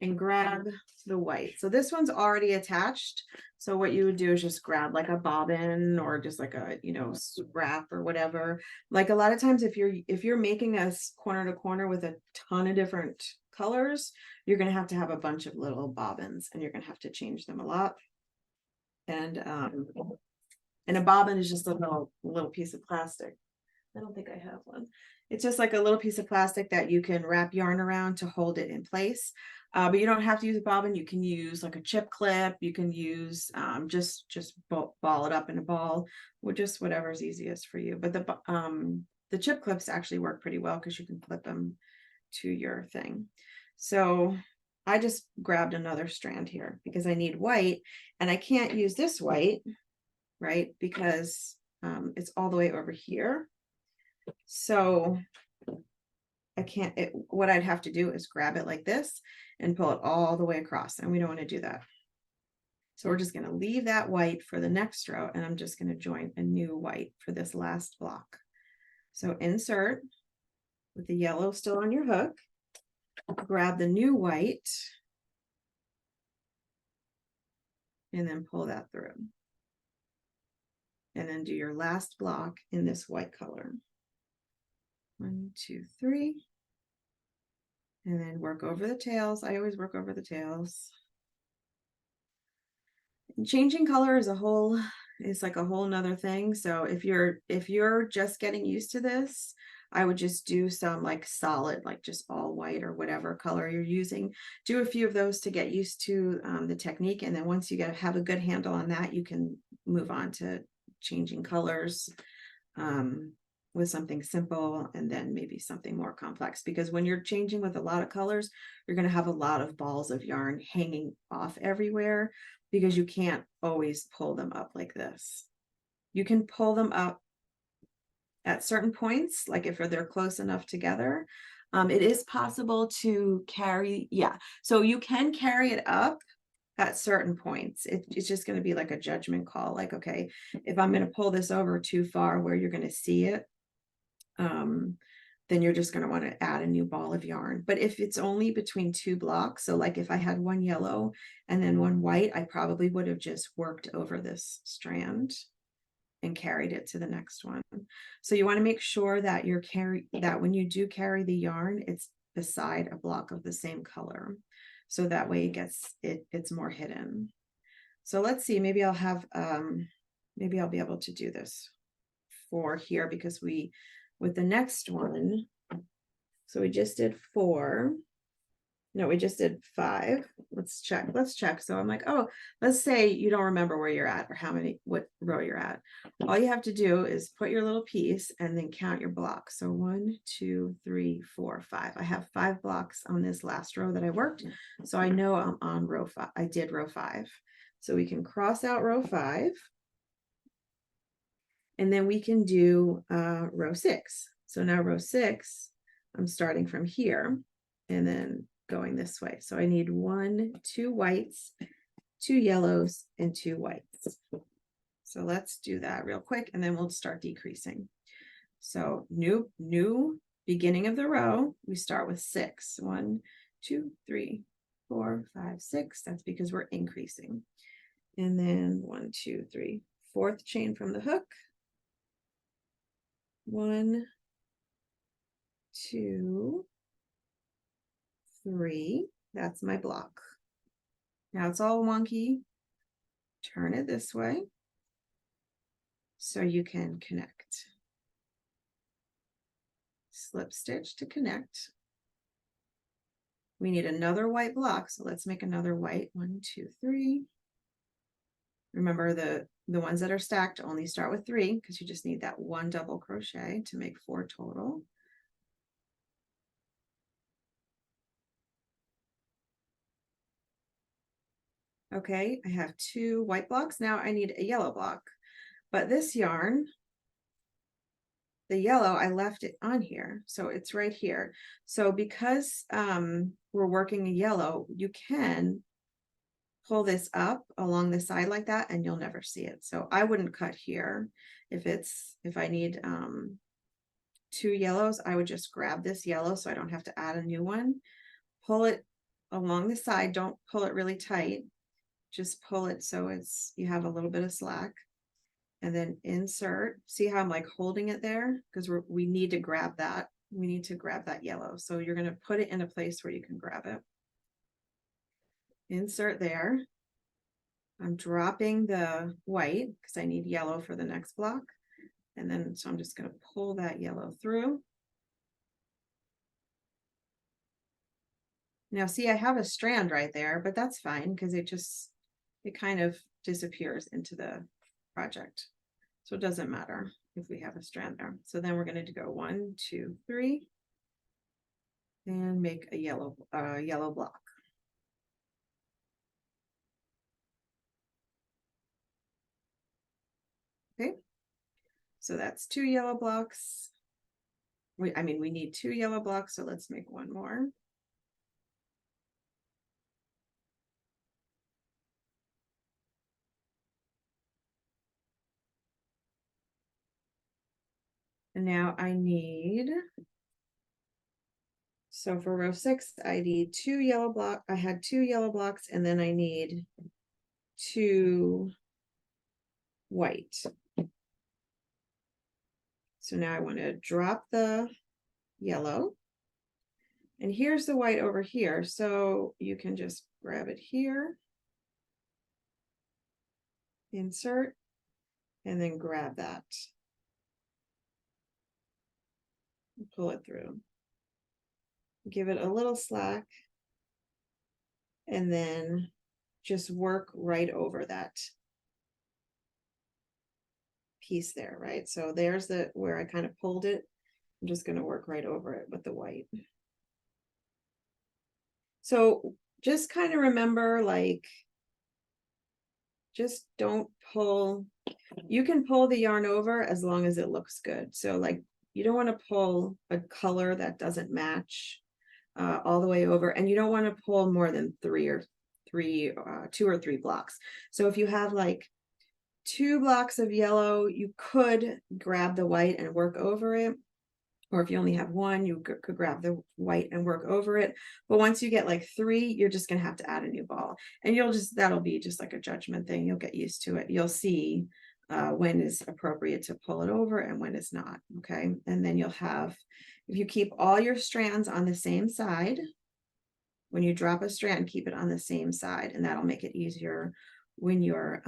and grab the white. So this one's already attached. So what you would do is just grab like a bobbin or just like a, you know, scrap or whatever. Like a lot of times if you're making a corner to corner with a ton of different colors, you're going to have a bunch of little bobbins and you're going to have to change them a lot. And a bobbin is just a little piece of plastic. I don't think I have one. It's just like a little piece of plastic that you can wrap yarn around to hold it in place. But you don't have to use a bobbin. You can use like a chip clip. You can use just ball it up in a ball, or just whatever's easiest for you. But the chip clips actually work pretty well because you can clip them to your thing. So I just grabbed another strand here because I need white and I can't use this white, right? Because it's all the way over here. So I can't, what I'd have to do is grab it like this and pull it all the way across. And we don't want to do that. So we're just going to leave that white for the next row. And I'm just going to join a new white for this last block. So insert with the yellow still on your hook, grab the new white and then pull that through. And then do your last block in this white color. 1, 2, 3. And then work over the tails. I always work over the tails. And changing color is like a whole nother thing. So if you're just getting used to this, I would just do some like solid, like just all white or whatever color you're using. Do a few of those to get used to the technique. And then once you have a good handle on that, you can move on to changing colors with something simple and then maybe something more complex, because when you're changing with a lot of colors, you're going to have a lot of balls of yarn hanging off everywhere because you can't always pull them up like this. You can pull them up at certain points, like if they're close enough together. It is possible to carry, so you can carry it up at certain points. It's just going to be like a judgment call. Like, okay, if I'm going to pull this over too far where you're going to see it, then you're just going to want to add a new ball of yarn. But if it's only between 2 blocks, so like if I had 1 yellow and then 1 white, I probably would have just worked over this strand and carried it to the next one. So you want to make sure that that when you do carry the yarn, it's beside a block of the same color. So that way it's more hidden. So let's see, maybe I'll be able to do this for here because with the next one, so we just did 4. No, we just did 5. Let's check. So I'm like, oh, let's say you don't remember where you're at or what row you're at. All you have to do is put your little piece and then count your blocks. So 1, 2, 3, 4, 5. I have 5 blocks on this last row that I worked. So I know I'm on row 5. I did row 5. So we can cross out row 5. And then we can do row 6. So now row 6, I'm starting from here and then going this way. So I need 1, 2 whites, 2 yellows, and 2 whites. So let's do that real quick and then we'll start decreasing. So new beginning of the row, we start with 6. 1, 2, 3, 4, 5, 6. That's because we're increasing. And then 1, 2, 3, fourth chain from the hook. 1, 2, 3. That's my block. Now it's all wonky. Turn it this way so you can connect. Slip stitch to connect. We need another white block, so let's make another white. 1, 2, 3. Remember the ones that are stacked only start with 3 because you just need that one double crochet to make 4 total. Okay, I have 2 white blocks. Now I need a yellow block, but this yarn, the yellow, I left it on here, so it's right here. So because we're working a yellow, you can pull this up along the side like that and you'll never see it. So I wouldn't cut here. If I need 2 yellows, I would just grab this yellow so I don't have to add a new one. Pull it along the side. Don't pull it really tight. Just pull it so you have a little bit of slack. And then insert. See how I'm like holding it there? Because we need to grab that. We need to grab that yellow. So you're going to put it in a place where you can grab it. Insert there. I'm dropping the white because I need yellow for the next block. And then, so I'm just going to pull that yellow through. Now, see, I have a strand right there, but that's fine because it kind of disappears into the project. So it doesn't matter if we have a strand there. So then we're going to go 1, 2, 3 and make a yellow block. Okay, so that's 2 yellow blocks. We need 2 yellow blocks, so let's make 1 more. And now I need, so for row 6, I need 2 yellow blocks. I had 2 yellow blocks, and then I need 2 white. So now I want to drop the yellow. And here's the white over here. So you can just grab it here, insert, and then grab that. Pull it through. Give it a little slack. And then just work right over that piece there, right? So there's where I kind of pulled it. I'm just going to work right over it with the white. So just kind of remember, like, just don't pull. You can pull the yarn over as long as it looks good. So like, you don't want to pull a color that doesn't match all the way over, and you don't want to pull more than 2 or 3 blocks. So if you have like 2 blocks of yellow, you could grab the white and work over it. Or if you only have 1, you could grab the white and work over it. But once you get like 3, you're just going to have to add a new ball. And that'll be just like a judgment thing. You'll get used to it. You'll see when is appropriate to pull it over and when it's not. Okay. And then you'll have, if you keep all your strands on the same side, when you drop a strand, keep it on the same side. And that'll make it easier when you're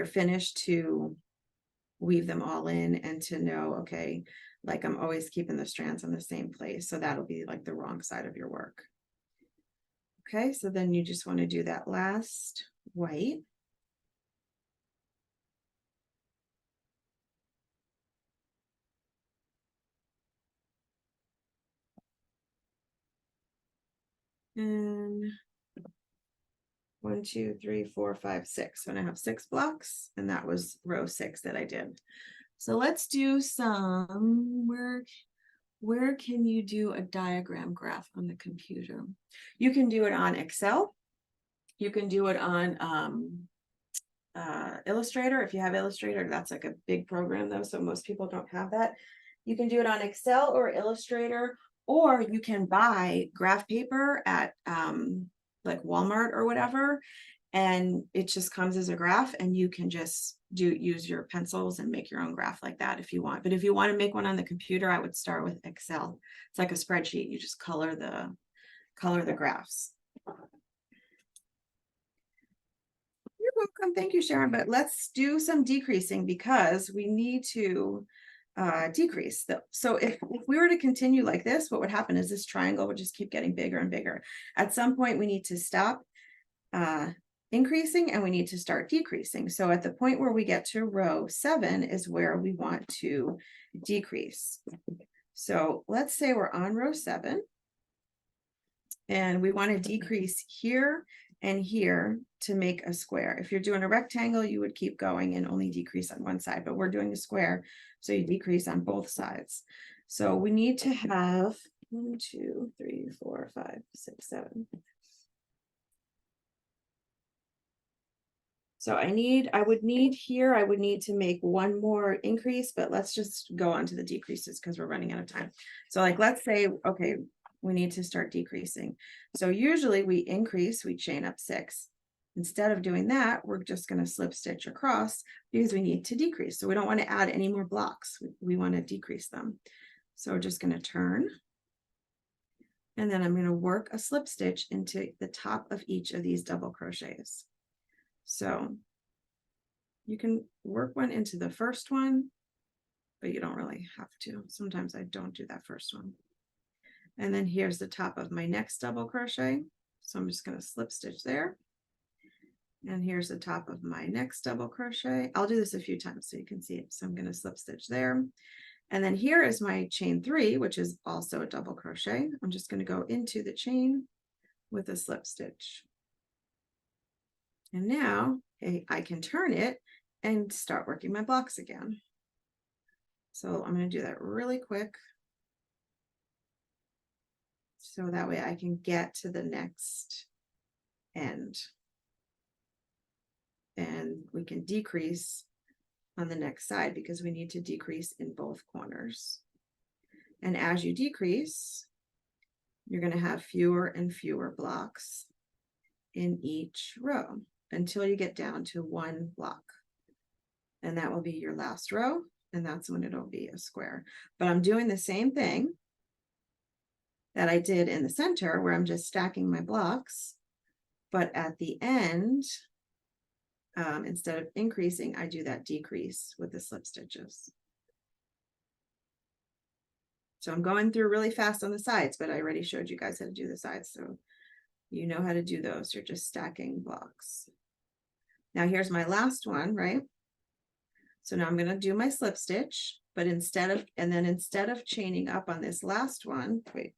finished to weave them all in and to know, okay, like I'm always keeping the strands in the same place. So that'll be like the wrong side of your work. Okay, so then you just want to do that last white. And 1, 2, 3, 4, 5, 6. And I have 6 blocks, and that was row 6 that I did. So let's do some work. Where can you do a diagram graph on the computer? You can do it on Excel. You can do it on Illustrator. If you have Illustrator, that's like a big program though, so most people don't have that. You can do it on Excel or Illustrator, or you can buy graph paper at like Walmart or whatever, and it just comes as a graph, and you can just use your pencils and make your own graph like that if you want. But if you want to make one on the computer, I would start with Excel. It's like a spreadsheet. You just color the graphs. You're welcome. Thank you, Sharon. But let's do some decreasing because we need to decrease. So if we were to continue like this, what would happen is this triangle would just keep getting bigger and bigger. At some point, we need to stop increasing and we need to start decreasing. So at the point where we get to row 7 is where we want to decrease. So let's say we're on row 7 and we want to decrease here and here to make a square. If you're doing a rectangle, you would keep going and only decrease on one side, but we're doing a square, so you decrease on both sides. So we need to have 1, 2, 3, 4, 5, 6, 7. So I would need to make one more increase, but let's just go on to the decreases because we're running out of time. So like, let's say, okay, we need to start decreasing. So usually we increase, we chain up 6. Instead of doing that, we're just going to slip stitch across because we need to decrease. So we don't want to add any more blocks. We want to decrease them. So we're just going to turn. And then I'm going to work a slip stitch into the top of each of these double crochets. So you can work one into the first one, but you don't really have to. Sometimes I don't do that first one. And then here's the top of my next double crochet. So I'm just going to slip stitch there. And here's the top of my next double crochet. I'll do this a few times so you can see it. So I'm going to slip stitch there. And then here is my chain 3, which is also a double crochet. I'm just going to go into the chain with a slip stitch. And now I can turn it and start working my blocks again. So I'm going to do that really quick. So that way I can get to the next end. And we can decrease on the next side because we need to decrease in both corners. And as you decrease, you're going to have fewer and fewer blocks in each row until you get down to 1 block. And that will be your last row. And that's when it'll be a square. But I'm doing the same thing that I did in the center where I'm just stacking my blocks. But at the end, instead of increasing, I do that decrease with the slip stitches. So I'm going through really fast on the sides, but I already showed you guys how to do the sides. So you know how to do those. You're just stacking blocks. Now here's my last one, right? So now I'm going to do my slip stitch, but instead of chaining up on this last one, wait,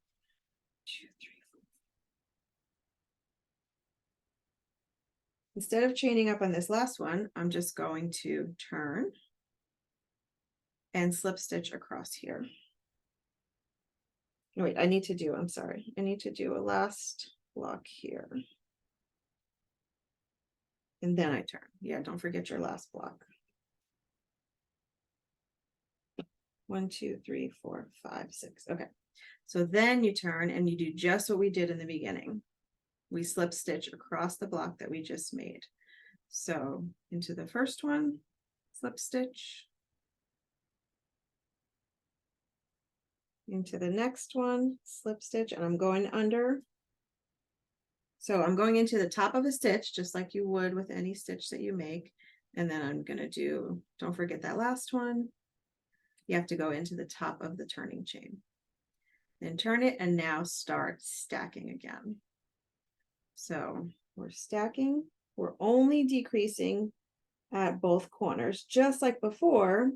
2, 3, 4. Instead of chaining up on this last one, I'm just going to turn and slip stitch across here. Wait, I need to do a last block here. And then I turn. Yeah, don't forget your last block. 1, 2, 3, 4, 5, 6. Okay. So then you turn and you do just what we did in the beginning. We slip stitch across the block that we just made. So into the first one, slip stitch. Into the next one, slip stitch, and I'm going under. So I'm going into the top of a stitch, just like you would with any stitch that you make. And then I'm going to do, don't forget that last one. You have to go into the top of the turning chain. Then turn it and now start stacking again. So we're stacking, we're only decreasing at both corners, just like before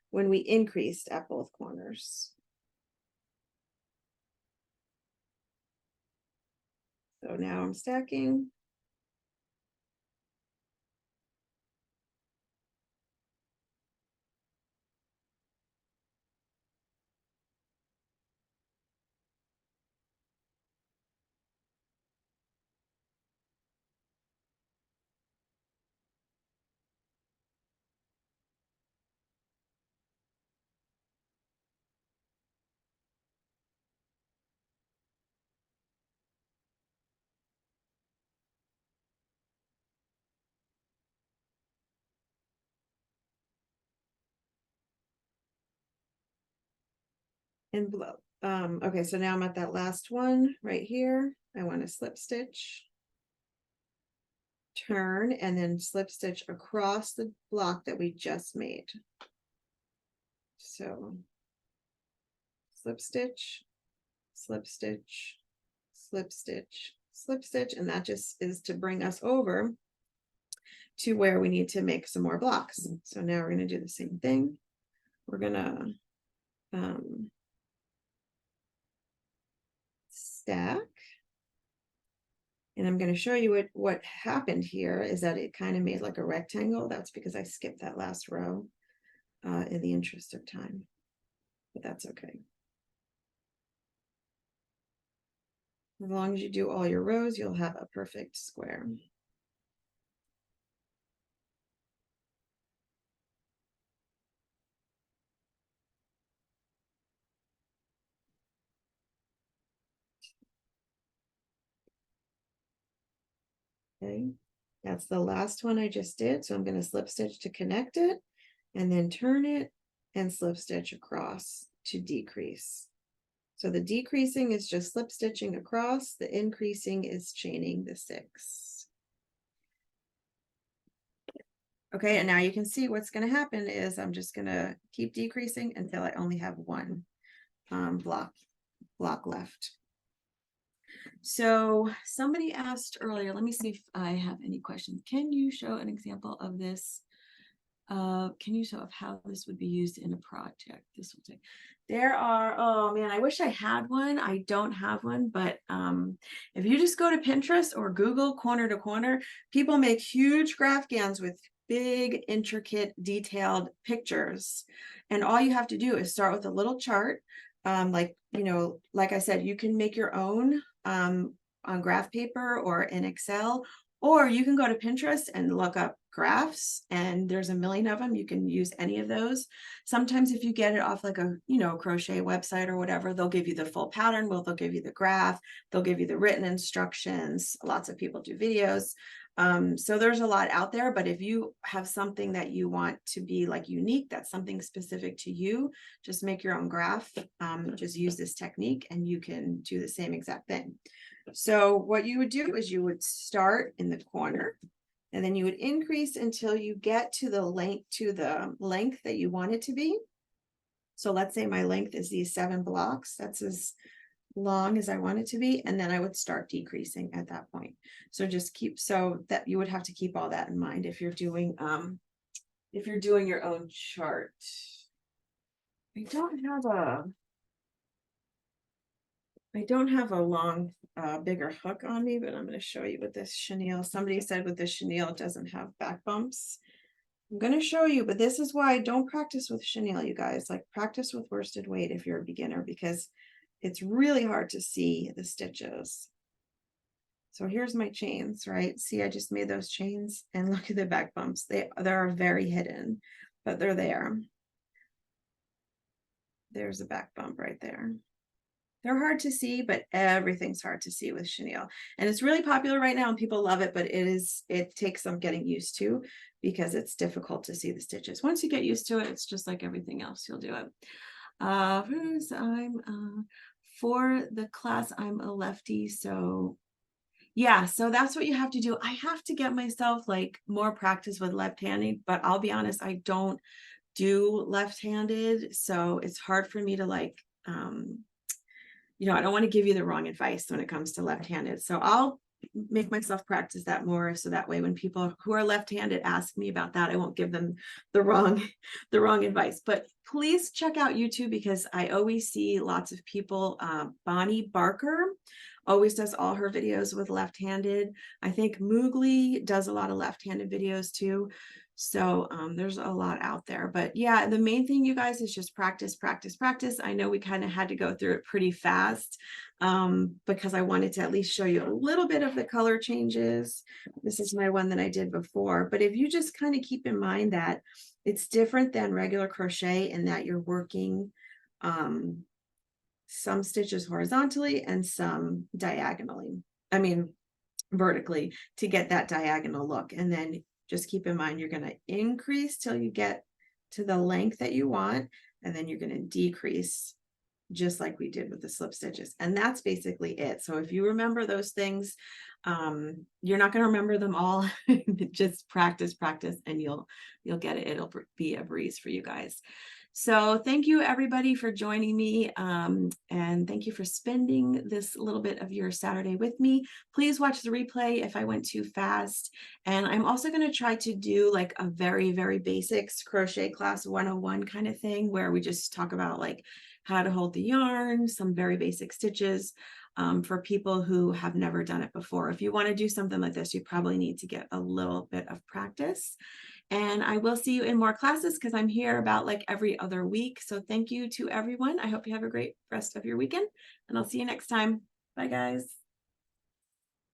when we increased at both corners. So now I'm stacking. in below. Okay, so now I'm at that last one right here. I want to slip stitch, turn, and then slip stitch across the block that we just made. So slip stitch, slip stitch, slip stitch, slip stitch, and that just is to bring us over to where we need to make some more blocks. So now we're going to do the same thing. We're going to stack. And I'm going to show you what happened here is that it kind of made like a rectangle. That's because I skipped that last row in the interest of time, but that's okay. As long as you do all your rows, you'll have a perfect square. Okay, that's the last one I just did. So I'm going to slip stitch to connect it and then turn it and slip stitch across to decrease. So the decreasing is just slip stitching across, the increasing is chaining the 6. Okay, and now you can see what's going to happen is I'm just going to keep decreasing until I only have one block left. So somebody asked earlier, let me see if I have any questions. Can you show an example of this? Can you show of how this would be used in a project? This will take. There are, oh man, I wish I had one. I don't have one, but if you just go to Pinterest or Google corner to corner, people make huge Graphgans with big, intricate, detailed pictures. And all you have to do is start with a little chart. Like, you know, like I said, you can make your own on graph paper or in Excel, or you can go to Pinterest and look up graphs, and there's a million of them. You can use any of those. Sometimes if you get it off like a, you know, crochet website or whatever, they'll give you the full pattern. Well, they'll give you the graph, they'll give you the written instructions. Lots of people do videos. So there's a lot out there, but if you have something that you want to be like unique, that's something specific to you, just make your own graph. Just use this technique and you can do the same exact thing. So what you would do is you would start in the corner and then you would increase until you get to the length that you want it to be. So let's say my length is these 7 blocks. That's as long as I want it to be, and then I would start decreasing at that point. So just keep, so that you would have to keep all that in mind if you're doing your own chart. I don't have a long bigger hook on me, but I'm going to show you with this chenille. Somebody said with the chenille it doesn't have back bumps. I'm going to show you, but this is why I don't practice with chenille, you guys. Like, practice with worsted weight if you're a beginner, because it's really hard to see the stitches. So here's my chains, right? See, I just made those chains, and look at the back bumps. They are very hidden, but they're there. There's a back bump right there. They're hard to see, but everything's hard to see with chenille. And it's really popular right now and people love it, but it takes some getting used to because it's difficult to see the stitches. Once you get used to it, it's just like everything else, you'll do it. For the class, I'm a lefty, so yeah, so that's what you have to do. I have to get myself like more practice with left-handed, but I'll be honest, I don't do left-handed, so it's hard for me to like you know, I don't want to give you the wrong advice when it comes to left-handed. So I'll make myself practice that more. So that way, when people who are left-handed ask me about that, I won't give them the wrong advice. But please check out YouTube, because I always see lots of people. Bonnie Barker always does all her videos with left-handed. I think Moogly does a lot of left-handed videos too. So there's a lot out there, but yeah, the main thing, you guys, is just practice, practice, practice. I know we kind of had to go through it pretty fast because I wanted to at least show you a little bit of the color changes. This is my one that I did before, but if you just kind of keep in mind that it's different than regular crochet in that you're working some stitches horizontally and some diagonally, I mean vertically, to get that diagonal look. And then just keep in mind, you're going to increase till you get to the length that you want, and then you're going to decrease just like we did with the slip stitches. And that's basically it. So if you remember those things, you're not going to remember them all. Just practice, practice, and you'll get it. It'll be a breeze for you guys. So thank you everybody for joining me, and thank you for spending this little bit of your Saturday with me. Please watch the replay if I went too fast. And I'm also going to try to do like a very, very basics crochet class 101 kind of thing, where we just talk about like how to hold the yarn, some very basic stitches, for people who have never done it before. If you want to do something like this, you probably need to get a little bit of practice. And I will see you in more classes because I'm here about like every other week. So thank you to everyone. I hope you have a great rest of your weekend, and I'll see you next time. Bye, guys.